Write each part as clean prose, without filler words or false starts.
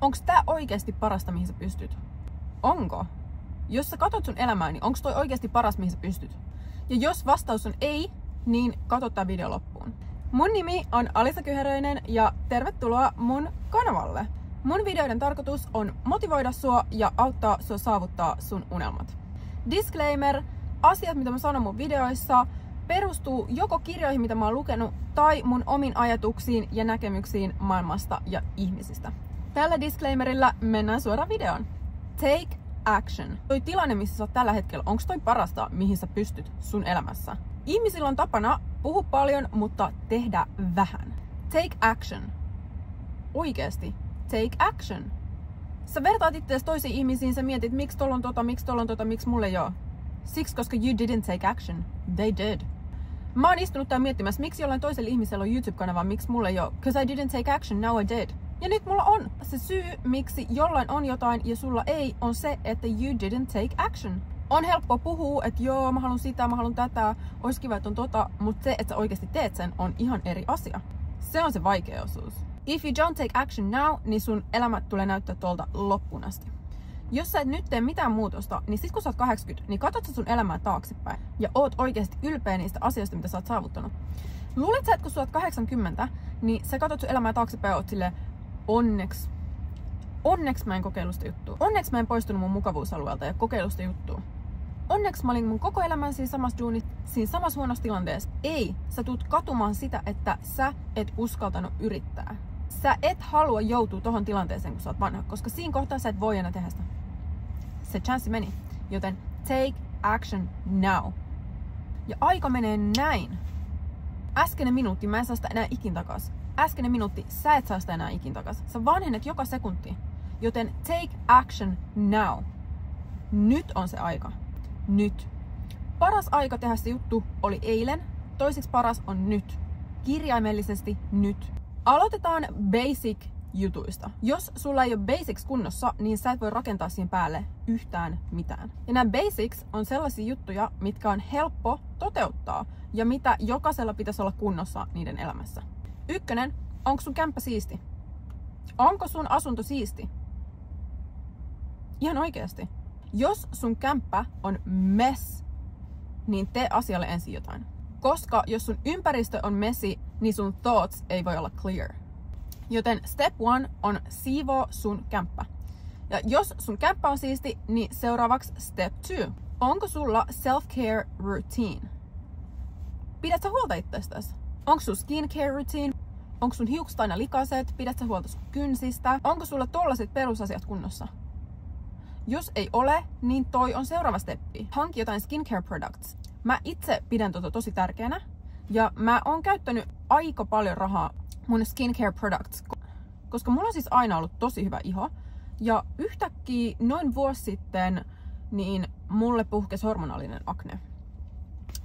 Onks tää oikeesti parasta, mihin sä pystyt? Onko? Jos sä katot sun elämää, niin onks toi oikeesti paras, mihin sä pystyt? Ja jos vastaus on ei, niin kato tää video loppuun. Mun nimi on Alisa Kyhäröinen ja tervetuloa mun kanavalle. Mun videoiden tarkoitus on motivoida sua ja auttaa sua saavuttaa sun unelmat. Disclaimer, asiat mitä mä sanon mun videoissa perustuu joko kirjoihin mitä mä oon lukenut tai mun omiin ajatuksiin ja näkemyksiin maailmasta ja ihmisistä. Tällä disclaimerilla mennään suoraan videoon. Take action. Toi tilanne, missä sä oot tällä hetkellä, onko toi parasta, mihin sä pystyt sun elämässä? Ihmisillä on tapana puhua paljon, mutta tehdä vähän. Take action. Oikeesti. Take action. Sä vertaat itseäsi toisiin ihmisiin, sä mietit, miksi tolla on tota, miksi mulle ei oo. Siksi, koska you didn't take action. They did. Mä oon istunut täällä miettimässä, miksi jollain toisella ihmisellä on YouTube-kanava, miksi mulle ei oo. Cause I didn't take action, now I did. Ja nyt mulla on. Se syy, miksi jollain on jotain ja sulla ei, on se, että you didn't take action. On helppo puhua, että joo, mä haluan sitä, mä haluan tätä, ois kiva, että on tota, mutta se, että sä oikeasti teet sen, on ihan eri asia. Se on se vaikea osuus. If you don't take action now, niin sun elämä tulee näyttää tuolta loppuun asti. Jos sä et nyt tee mitään muutosta, niin sit kun sä oot 80, niin katsot sä sun elämää taaksepäin ja oot oikeasti ylpeä niistä asioista, mitä sä oot saavuttanut. Luulet sä, että kun sä oot 80, niin sä katsot sun elämää taaksepäin ja oot silleen, Onneksi mä en kokeillut sitä juttua. Onneksi mä en poistunut mun mukavuusalueelta ja kokeillut sitä juttua. Onneksi mä olin mun koko elämän siinä samassa duunissa, siinä samassa huonossa tilanteessa. Ei, sä tuut katumaan sitä, että sä et uskaltanut yrittää. Sä et halua joutua tohon tilanteeseen, kun sä oot vanha, koska siinä kohtaa sä et voi enää tehdä sitä. Se chanssi meni. Joten take action now. Ja aika menee näin. Äskeinen minuutti, mä en saa sitä enää ikin takas. Äskeinen minuutti, sä et saa sitä enää ikin takas. Sä vanhennet joka sekunti. Joten take action now. Nyt on se aika. Nyt. Paras aika tehdä se juttu oli eilen. Toiseksi paras on nyt. Kirjaimellisesti nyt. Aloitetaan basic jutuista. Jos sulla ei ole basics kunnossa, niin sä et voi rakentaa siihen päälle yhtään mitään. Ja nämä basics on sellaisia juttuja, mitkä on helppo toteuttaa ja mitä jokaisella pitäisi olla kunnossa niiden elämässä. 1. Onko sun kämppä siisti? Onko sun asunto siisti? Ihan oikeasti. Jos sun kämppä on mess, niin tee asialle ensin jotain. Koska jos sun ympäristö on messy, niin sun thoughts ei voi olla clear. Joten step 1 on siivoo sun kämppä. Ja jos sun kämppä on siisti, niin seuraavaksi step 2. Onko sulla self-care routine? Pidät sä huolta itsestäsi? Onko sun skincare routine? Onko sun hiukset aina likaiset? Pidät sä huolta sun kynsistä? Onko sulla tollaset perusasiat kunnossa? Jos ei ole, niin toi on seuraava steppi. Hanki jotain skincare products. Mä itse pidän tota tosi tärkeänä. Ja mä oon käyttänyt aika paljon rahaa mun skincare products. Koska mulla on siis aina ollut tosi hyvä iho. Ja yhtäkkiä noin vuosi sitten, niin mulle puhkesi hormonaalinen akne.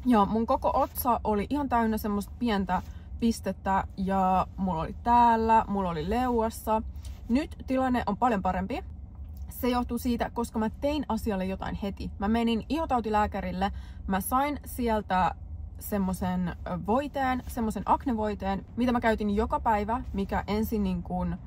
Ja mun koko otsa oli ihan täynnä semmoista pientä pistettä ja mulla oli täällä, mulla oli leuassa. Nyt tilanne on paljon parempi. Se johtuu siitä, koska mä tein asialle jotain heti. Mä menin ihotautilääkärille, mä sain sieltä semmosen voiteen, semmosen aknevoiteen, mitä mä käytin joka päivä, mikä ensin niin kuin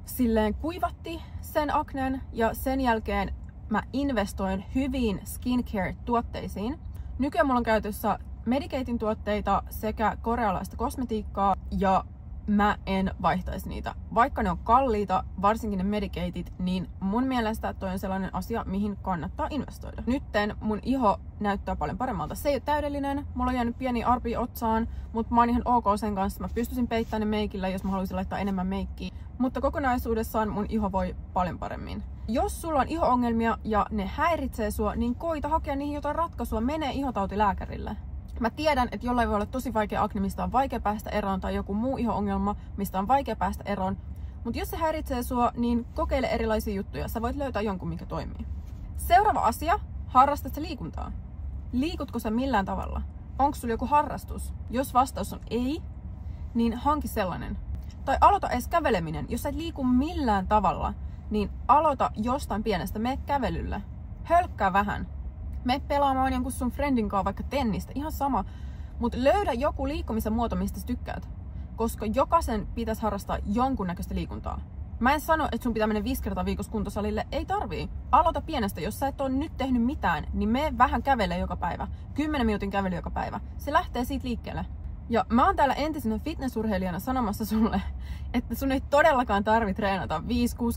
silleen kuivatti sen aknen ja sen jälkeen mä investoin hyviin skincare-tuotteisiin. Nykyään mulla on käytössä Medicatein tuotteita sekä korealaista kosmetiikkaa ja mä en vaihtaisi niitä. Vaikka ne on kalliita, varsinkin ne Medicateit, niin mun mielestä toi on sellainen asia, mihin kannattaa investoida. Nytten mun iho näyttää paljon paremmalta. Se ei ole täydellinen, mulla on jäänyt pieni arpi otsaan, mutta mä oon ihan ok sen kanssa. Mä pystyisin peittämään ne meikillä, jos mä haluaisin laittaa enemmän meikkiä. Mutta kokonaisuudessaan mun iho voi paljon paremmin. Jos sulla on iho-ongelmia ja ne häiritsee sua, niin koita hakea niihin jotain ratkaisua. Mene ihotautilääkärille. Mä tiedän, että jollain voi olla tosi vaikea akne, mistä on vaikea päästä eroon, tai joku muu iho-ongelma, mistä on vaikea päästä eroon. Mutta jos se häiritsee sua, niin kokeile erilaisia juttuja. Sä voit löytää jonkun, mikä toimii. Seuraava asia, harrastat sä liikuntaa? Liikutko sä millään tavalla? Onko sulla joku harrastus? Jos vastaus on ei, niin hanki sellainen. Tai aloita edes käveleminen. Jos sä et liiku millään tavalla, niin aloita jostain pienestä. Mene kävelylle. Hölkkää vähän. Mene pelaamaan jonkun sun friendin kanssa vaikka tennistä. Ihan sama. Mutta löydä joku liikkumisen muoto, mistä sä tykkäät. Koska jokaisen pitäisi harrastaa jonkunnäköistä liikuntaa. Mä en sano, että sun pitää mennä 5 kertaa viikossa kuntosalille. Ei tarvii. Aloita pienestä. Jos sä et ole nyt tehnyt mitään, niin mene vähän kävelee joka päivä. 10 minuutin kävely joka päivä. Se lähtee siitä liikkeelle. Ja mä oon täällä entisenä fitnessurheilijana sanomassa sulle, että sun ei todellakaan tarvi treenata 5-6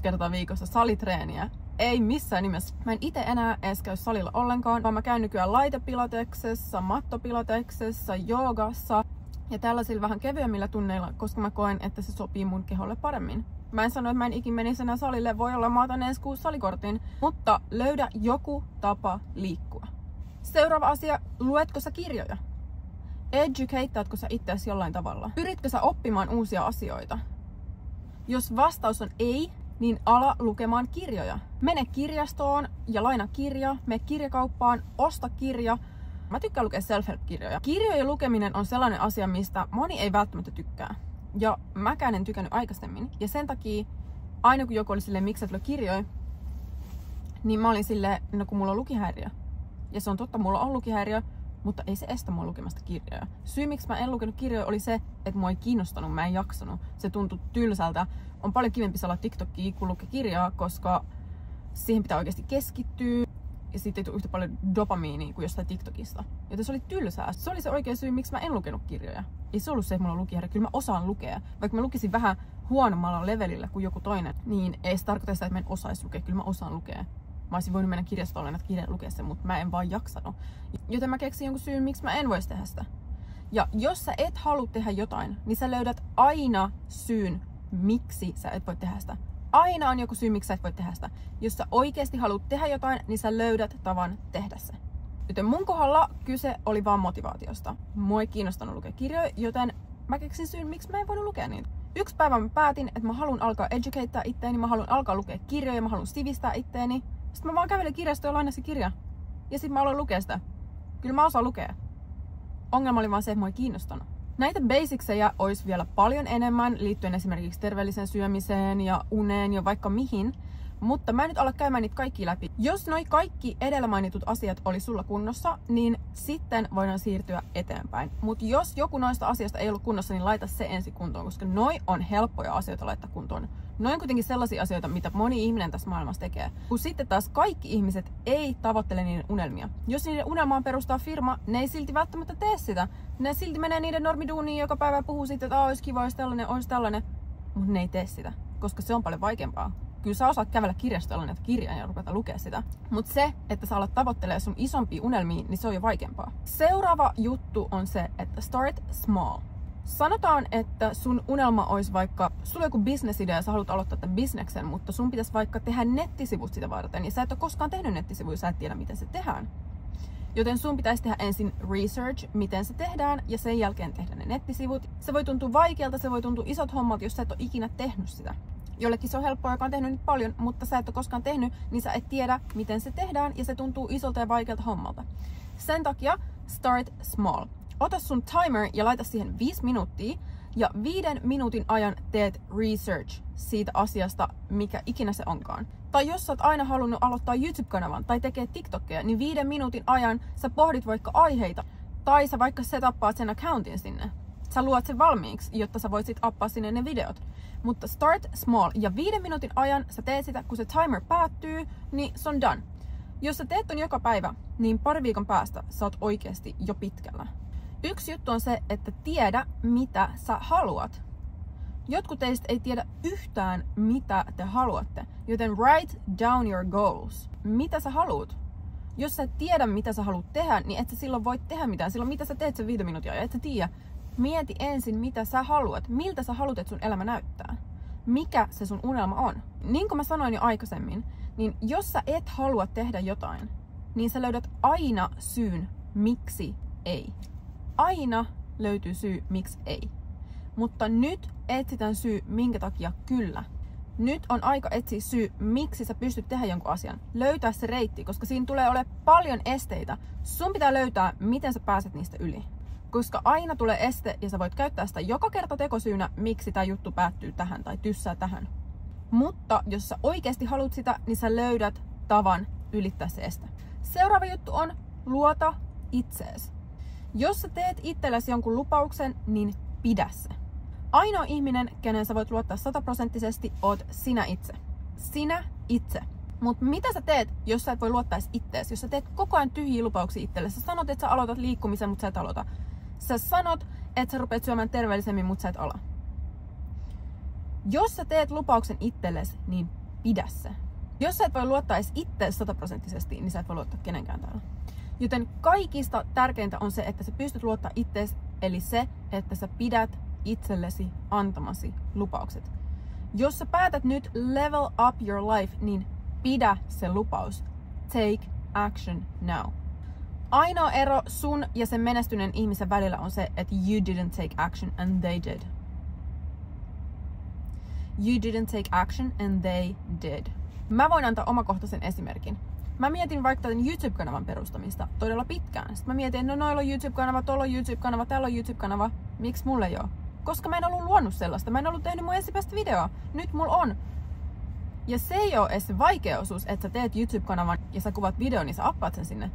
kertaa viikossa salitreeniä. Ei missään nimessä. Mä en ite enää edes käy salilla ollenkaan, vaan mä käyn nykyään laitepilateksessa, mattopilateksessa, joogassa ja tällaisilla vähän kevyemmillä tunneilla, koska mä koen, että se sopii mun keholle paremmin. Mä en sano, että mä en ikin menisi enää salille, voi olla mä otan ensi kuussa salikortin, mutta löydä joku tapa liikkua. Seuraava asia, luetko sä kirjoja? Educateatko sä itseäsi jollain tavalla? Pyritkö sä oppimaan uusia asioita? Jos vastaus on ei, niin ala lukemaan kirjoja. Mene kirjastoon ja laina kirja, mene kirjakauppaan, osta kirja. Mä tykkään lukea self-help-kirjoja. Kirjojen lukeminen on sellainen asia, mistä moni ei välttämättä tykkää. Ja mäkään en tykännyt aikaisemmin. Ja sen takia, aina kun joku oli silleen, miksi et lue kirjoja, niin mä olin silleen, no kun mulla on lukihäiriö. Ja se on totta, mulla on lukihäiriö, mutta ei se estä mua lukemasta kirjoja. Syy, miksi mä en lukenut kirjoja, oli se, että mua ei kiinnostanut, mä en jaksanut. Se tuntui tylsältä. On paljon kivempi salaa TikTokia kuin lukea kirjaa, koska siihen pitää oikeasti keskittyä. Ja siitä ei tule yhtä paljon dopamiinia kuin jostain TikTokista. Joten se oli tylsää. Se oli se oikea syy, miksi mä en lukenut kirjoja. Ei se ollut se, että mulla on lukihäiriö. Kyllä mä osaan lukea. Vaikka mä lukisin vähän huonommalla levelillä kuin joku toinen, niin ei se tarkoita sitä, että mä en osaisi lukea. Kyllä mä osaan lukea. Mä olisin voinut mennä kirjastolle näitä kirjoja lukea sen, mutta mä en vaan jaksanut. Joten mä keksin jonkun syyn, miksi mä en voisi tehdä sitä. Ja jos sä et halua tehdä jotain, niin sä löydät aina syyn, miksi sä et voi tehdä sitä. Aina on joku syy, miksi sä et voi tehdä sitä. Jos sä oikeasti haluat tehdä jotain, niin sä löydät tavan tehdä se. Joten mun kohdalla kyse oli vaan motivaatiosta. Mua ei kiinnostanut lukea kirjoja, joten mä keksin syyn, miksi mä en voinut lukea niitä. Yksi päivä mä päätin, että mä haluan alkaa educatea itteeni, mä haluan alkaa lukea kirjoja, mä haluan sivistää itteeni. Sitten mä vaan kävelin kirjastoon ja lainasin se kirja. Ja sit mä aloin lukea sitä. Kyllä mä osaan lukea. Ongelma oli vaan se, että mua ei kiinnostanut. Näitä basicseja olisi vielä paljon enemmän liittyen esimerkiksi terveelliseen syömiseen ja uneen ja vaikka mihin. Mutta mä en nyt ala käymään niitä kaikki läpi. Jos noi kaikki edellä mainitut asiat oli sulla kunnossa, niin sitten voidaan siirtyä eteenpäin. Mutta jos joku noista asioista ei ollut kunnossa, niin laita se ensin kuntoon, koska noi on helppoja asioita laittaa kuntoon. Noi on kuitenkin sellaisia asioita, mitä moni ihminen tässä maailmassa tekee. Kun sitten taas kaikki ihmiset ei tavoittele niiden unelmia. Jos niiden unelmaan perustaa firma, ne ei silti välttämättä tee sitä. Ne silti menee niiden normiduuniin joka päivä ja puhuu siitä, että olisi kiva, olisi tällainen. Mutta ne ei tee sitä, koska se on paljon vaikeampaa. Kyllä sä osaat kävellä kirjastolla näitä kirjaa ja rupeta lukea sitä. Mutta se, että sä alat tavoittelemaan sun isompia unelmia, niin se on jo vaikeampaa. Seuraava juttu on se, että start small. Sanotaan, että sun unelma olisi vaikka, sulla on joku business-idea ja sä haluat aloittaa tämän bisneksen, mutta sun pitäisi vaikka tehdä nettisivut sitä varten. Ja sä et ole koskaan tehnyt nettisivuja, sä et tiedä miten se tehdään. Joten sun pitäisi tehdä ensin research, miten se tehdään, ja sen jälkeen tehdä ne nettisivut. Se voi tuntua vaikealta, se voi tuntua isot hommat, jos sä et ole ikinä tehnyt sitä. Jollekin se on helppoa, joka on tehnyt nyt paljon, mutta sä et ole koskaan tehnyt, niin sä et tiedä, miten se tehdään, ja se tuntuu isolta ja vaikealta hommalta. Sen takia start small. Ota sun timer ja laita siihen 5 minuuttia, ja 5 minuutin ajan teet research siitä asiasta, mikä ikinä se onkaan. Tai jos sä oot aina halunnut aloittaa YouTube-kanavan tai tekee TikTokia, niin 5 minuutin ajan sä pohdit vaikka aiheita, tai sä vaikka setappaat sen accountin sinne. Sä luot sen valmiiksi, jotta sä voit sit appaa sinne ne videot. Mutta start small, ja 5 minuutin ajan sä teet sitä, kun se timer päättyy, niin se on done. Jos sä teet ton joka päivä, niin pari viikon päästä sä oot oikeesti jo pitkällä. Yksi juttu on se, että tiedä mitä sä haluat. Jotkut teistä ei tiedä yhtään mitä te haluatte, joten write down your goals. Mitä sä haluat? Jos sä et tiedä mitä sä haluat tehdä, niin et sä silloin voi tehdä mitään. Silloin mitä sä teet sen 5 minuuttia ja et sä tiedä. Mieti ensin mitä sä haluat. Miltä sä haluat, että sun elämä näyttää? Mikä se sun unelma on? Niin kuin mä sanoin jo aikaisemmin, niin jos sä et halua tehdä jotain, niin sä löydät aina syyn, miksi ei. Aina löytyy syy, miksi ei. Mutta nyt etsitään syy, minkä takia kyllä. Nyt on aika etsiä syy, miksi sä pystyt tehdä jonkun asian. Löytää se reitti, koska siinä tulee olemaan paljon esteitä. Sun pitää löytää, miten sä pääset niistä yli. Koska aina tulee este ja sä voit käyttää sitä joka kerta tekosyynä, miksi tää juttu päättyy tähän tai tyssää tähän. Mutta jos sä oikeasti haluat sitä, niin sä löydät tavan ylittää se este. Seuraava juttu on luota itseesi. Jos sä teet itsellesi jonkun lupauksen, niin pidä se. Ainoa ihminen, kenen sä voit luottaa 100%, oot sinä itse. Sinä itse. Mutta mitä sä teet, jos sä et voi luottaa ittees? Jos sä teet koko ajan tyhjiä lupauksia itselle. Sä sanot, että sä aloitat liikkumisen, mutta sä et aloita. Sä sanot, että sä rupeat syömään terveellisemmin, mutta sä et ala. Jos sä teet lupauksen itsellesi, niin pidä se. Jos sä et voi luottaa edes ittees 100%, niin sä et voi luottaa kenenkään täällä. Joten kaikista tärkeintä on se, että sä pystyt luottaa ittees, eli se, että sä pidät itsellesi antamasi lupaukset. Jos sä päätät nyt level up your life, niin pidä se lupaus. Take action now. Ainoa ero sun ja sen menestyneen ihmisen välillä on se, että you didn't take action and they did. You didn't take action and they did. Mä voin antaa omakohtaisen esimerkin. Mä mietin vaikka tämän YouTube-kanavan perustamista todella pitkään. Sitten mä mietin, että no noilla on YouTube-kanava, tuolla on YouTube-kanava, täällä on YouTube-kanava. Miksi mulle ei oo? Koska mä en ollut luonut sellaista. Mä en ollut tehnyt mun ensimmäistä videoa. Nyt mulla on. Ja se ei ole edes se vaikea osuus, että sä teet YouTube-kanavan ja sä kuvat videon, niin sä appaat sen sinne.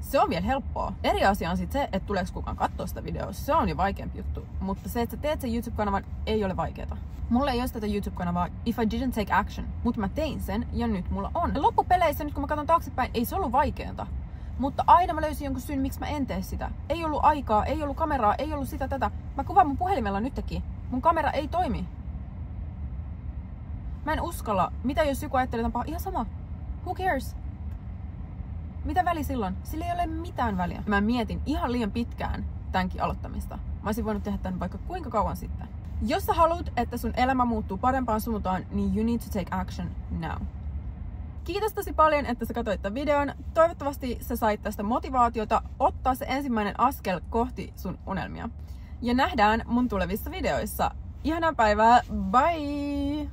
Se on vielä helppoa. Eri asia on sitten se, että tuleeko kukaan katsoa sitä videoa. Se on jo vaikeampi juttu. Mutta se, että sä teet sen YouTube-kanavan, ei ole vaikeeta. Mulla ei ole tätä YouTube-kanavaa if I didn't take action. Mutta mä tein sen ja nyt mulla on. Ja loppupeleissä, nyt kun mä katson taaksepäin, ei se ollut vaikeeta. Mutta aina mä löysin jonkun syyn, miksi mä en tee sitä. Ei ollut aikaa, ei ollut kameraa, ei ollut sitä tätä. Mä kuvaan mun puhelimella nytkin. Mun kamera ei toimi. Mä en uskalla. Mitä jos joku ajattelee, että ihan sama. Who cares? Mitä väli silloin? Sillä ei ole mitään väliä. Mä mietin ihan liian pitkään tämänkin aloittamista. Mä olisin voinut tehdä tämän vaikka kuinka kauan sitten. Jos sä haluat, että sun elämä muuttuu parempaan suuntaan, niin you need to take action now. Kiitos tosi paljon, että sä katsoit tämän videon. Toivottavasti sä sait tästä motivaatiota ottaa se ensimmäinen askel kohti sun unelmia. Ja nähdään mun tulevissa videoissa. Ihanaa päivää, bye!